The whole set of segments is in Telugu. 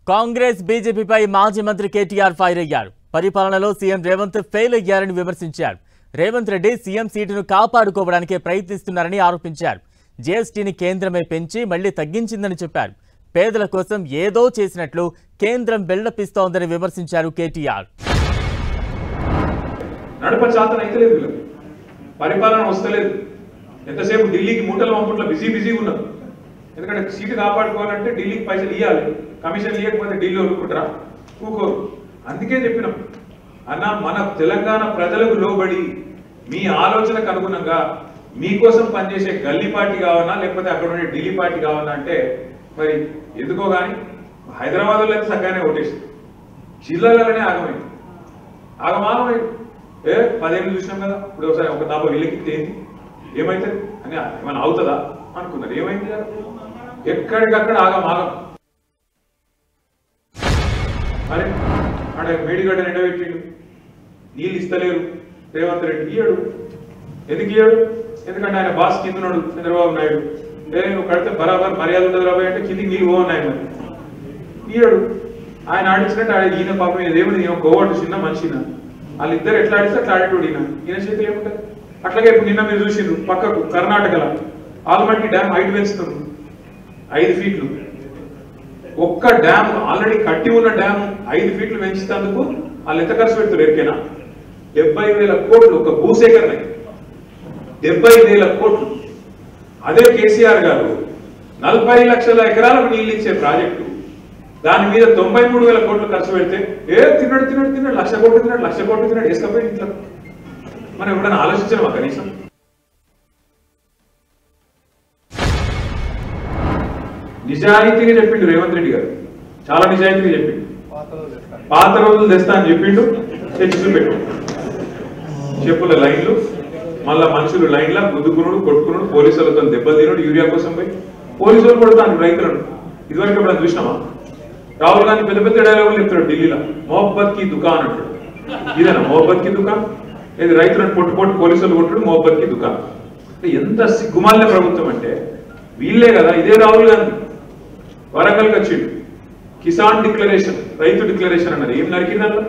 కాంగ్రెస్ బీజేపీపై మాజీ మంత్రి కేటీఆర్ ఫైర్ అయ్యారు. పరిపాలనలో సీఎం రేవంత్ ఫెయిల్ అయ్యారని విమర్శించారు. రేవంత్ రెడ్డి సీఎం సీటును కాపాడుకోవడానికే ప్రయత్నిస్తున్నారని ఆరోపించారు. జీఎస్టీని కేంద్రమే పెంచి మళ్లీ తగ్గించిందని చెప్పారు. పేదల కోసం ఏదో చేసినట్లు కేంద్రం బెల్లపిస్తోందని విమర్శించారు కేటీఆర్. పరిపాలన వస్తలేదు, ఎంతసేపు ఢిల్లీకి మూటలు పంపుట్ల బిజీ ఉన్నారు. ఎందుకంటే సీటు కాపాడుకోవాలంటే ఢిల్లీకి పైసలు ఇవ్వాలి, కమిషన్ ఇవ్వకపోతే ఢిల్లీ ఊరుకుంటారా? ఊరుకోరు. అందుకే చెప్పినాం అన్న, మన తెలంగాణ ప్రజలకు లోబడి మీ ఆలోచనకు అనుగుణంగా మీకోసం పనిచేసే గల్లీ పార్టీ కావాలన్నా లేకపోతే అక్కడ ఉండే ఢిల్లీ పార్టీ కావాలన్నా అంటే మరి ఎందుకో కానీ హైదరాబాద్లో అయితే చక్కగానే ఓటేసింది, జిల్లాలలోనే ఆగమాగమైంది. 10 ఏళ్ళు చూసినాం కదా, ఇప్పుడు ఒకసారి ఒక తాప వీళ్ళకి ఏంది ఏమైతుంది అని ఏమైనా అవుతుందా అనుకున్నారు. ఏమైంది? ఎక్కడికక్కడ ఆగం. అరే ఆడ మేడిగడ్డ ఎండబెట్టిండు, నీళ్ళు ఇస్తలేరు రేవంత్ రెడ్డి. ఇయ్యాడు. ఎందుకు ఇయ్యాడు? ఎందుకంటే ఆయన బాస్ కింద ఉన్నాడు చంద్రబాబు నాయుడు. నువ్వు కడితే బరాబర్ మర్యాద ఉండదు రాబోయే అంటే కిందికి నీళ్ళు పోన్నాయి. మరి ఇయ్యాడు. ఆయన ఆడించినట్టు ఈయన పాపం ఏదేమిటి, ఈయన కోవట్టు చిన్న మనిషిన, వాళ్ళిద్దరు ఎట్లా ఆడిస్తే అట్లా ఆడేటోడు. ఈయన చేతులు ఏముంటుంది? అట్లాగే ఇప్పుడు నిన్న మీరు చూసిండ్రు పక్కకు కర్ణాటకలో ఆల్మట్టి డ్యామ్ హైట్ పెంచుతున్నారు 5 ఫీట్లు. ఒక్క డ్యామ్ ఆల్రెడీ కట్టి ఉన్న డ్యామ్ 5 ఫీట్లు పెంచేందుకు వాళ్ళు ఎంత ఖర్చు పెడుతున్నారు? ఎరికేనా? 70,000 కోట్లు ఒక భూసేకరణ, 70,000 కోట్లు. అదే కేసీఆర్ గారు 40 లక్షల ఎకరాలకు నీళ్ళు ఇచ్చే ప్రాజెక్టు, దాని మీద 93,000 కోట్లు ఖర్చు పెడితే తిన్నాడు 1,00,000 కోట్లు తిన్నాడు వేసుకపోయి ఇంట్లో. మనం ఎప్పుడైనా ఆలోచించడమా కనీసం? నిజాయితీగా చెప్పిండు రేవంత్ రెడ్డి గారు, చాలా నిజాయితీగా చెప్పిండు. పాత రోజులు తెస్తా అని చెప్పిండు, తెచ్చి చూపెట్టు. చెప్పుల లైన్లు, మళ్ళా మనుషులు లైన్లా గుద్దుకున్నాడు, కొట్టుకున్నాడు, పోలీసులతో దెబ్బలు తిన్నాడు, యూరియా కోసం పోయి పోలీసులు కొడతాను రైతులను. ఇదివరకు ఎప్పుడైనా చూసినామా? రాహుల్ గాంధీ పెద్ద డైలాగులు చెప్తాడు ఢిల్లీలో, మొహబ్బత్ కి దుకాన్ అంటాడు. ఇదేనా మొహబ్బత్ కి దుకాన్? ఇది రైతులను పొట్టు పోలీసులు కొట్టుడు మొహబ్బత్ కి దుకాన్. ఎంత సిగ్గుమాలిన ప్రభుత్వం అంటే వీళ్ళే కదా. ఇదే రాహుల్ గాంధీ వరంగల్కి వచ్చిండు, కిసాన్ డిక్లరేషన్, రైతు డిక్లరేషన్ అన్నది. ఏం నరికిందల్లా?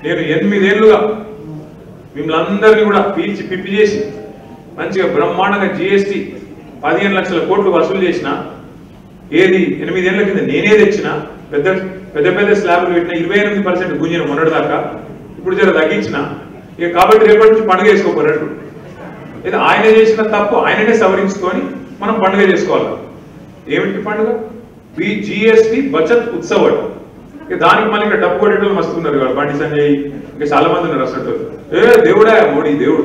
నేను 8 ఏళ్లుగా మిమ్మల్ని అందరినీ కూడా పీల్చి పిప్పి చేసి మంచిగా బ్రహ్మాండంగా జీఎస్టీ 15 లక్షల కోట్లు వసూలు చేసిన, ఏది 8 ఏళ్ల కింద నేనే తెచ్చిన, పెద్ద స్లాబ్లు పెట్టిన, 28% గుంజిన మొన్నటి దాకా. ఇప్పుడు జర తగ్గించిన. ఇక కాబట్టి రేపటి నుంచి పండుగ చేసుకోపోరట్టు. ఇది ఆయన చేసిన తప్పు ఆయననే సవరించుకొని మనం పండుగ చేసుకోవాలి. ఏమిటి పండుగ? జీఎస్టీ బచత్ ఉత్సవ్. ఇక దానికి మళ్ళీ ఇక్కడ డబ్బు కొట్టేటోళ్ళు మస్తున్నారు కదా, బండి సంజయ్ ఇంకా చాలా మంది ఉన్నారు. అసలు దేవుడా మోడీ దేవుడు?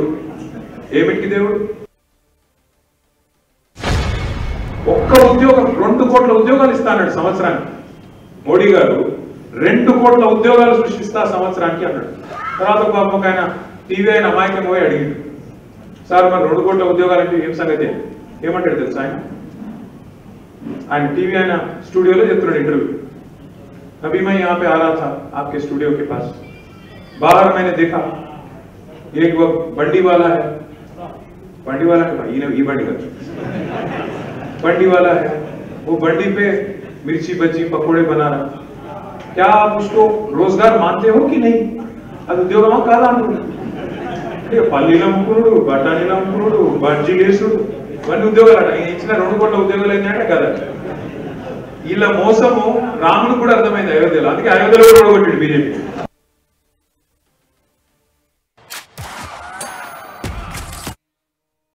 ఏమిటికి దేవుడు? ఒక్క ఉద్యోగం 2 కోట్ల ఉద్యోగాలు ఇస్తా అన్నాడు సంవత్సరానికి. మోడీ గారు 2 కోట్ల ఉద్యోగాలు సృష్టిస్తా సంవత్సరానికి అన్నాడు. తర్వాత పాపం ఆయన టీవీ అయిన అమాయకం పోయి అడిగిండు, సార్ మరి 2 కోట్ల ఉద్యోగాలంటే ఏం సంగతి? ఏమంటాడు తెలుసా ఆయన టీవీ అయిన స్టూడియోలో చెప్తున్నాడు ఇంటర్వ్యూ. अभी मैं यहाँ पे आ रहा था आपके स्टूडियो के पास, बाहर मैंने देखा एक वो बंडी वाला है बंडी वाला है, वो बंडी पे मिर्ची बज्जी पकोड़े बना रहा. क्या आप उसको रोजगार मानते हो कि नहीं? అది ఉద్యోగమా కాదా అంటున్నాడు. పల్లీలు అమ్ముకున్నాడు, బఠానీలు అమ్ముకున్నాడు, బజ్జీలు వేసుడు, ఇవన్నీ ఉద్యోగాలు అట. ఆయన ఇచ్చిన 2 కోట్ల ఉద్యోగాలు ఏంటంటే కదా. వీళ్ళ మోసము రాముడు కూడా అర్థమైంది అయోధ్యలో. అందుకే అయోధ్యలో కూడా కొట్టాడు బీజేపీ.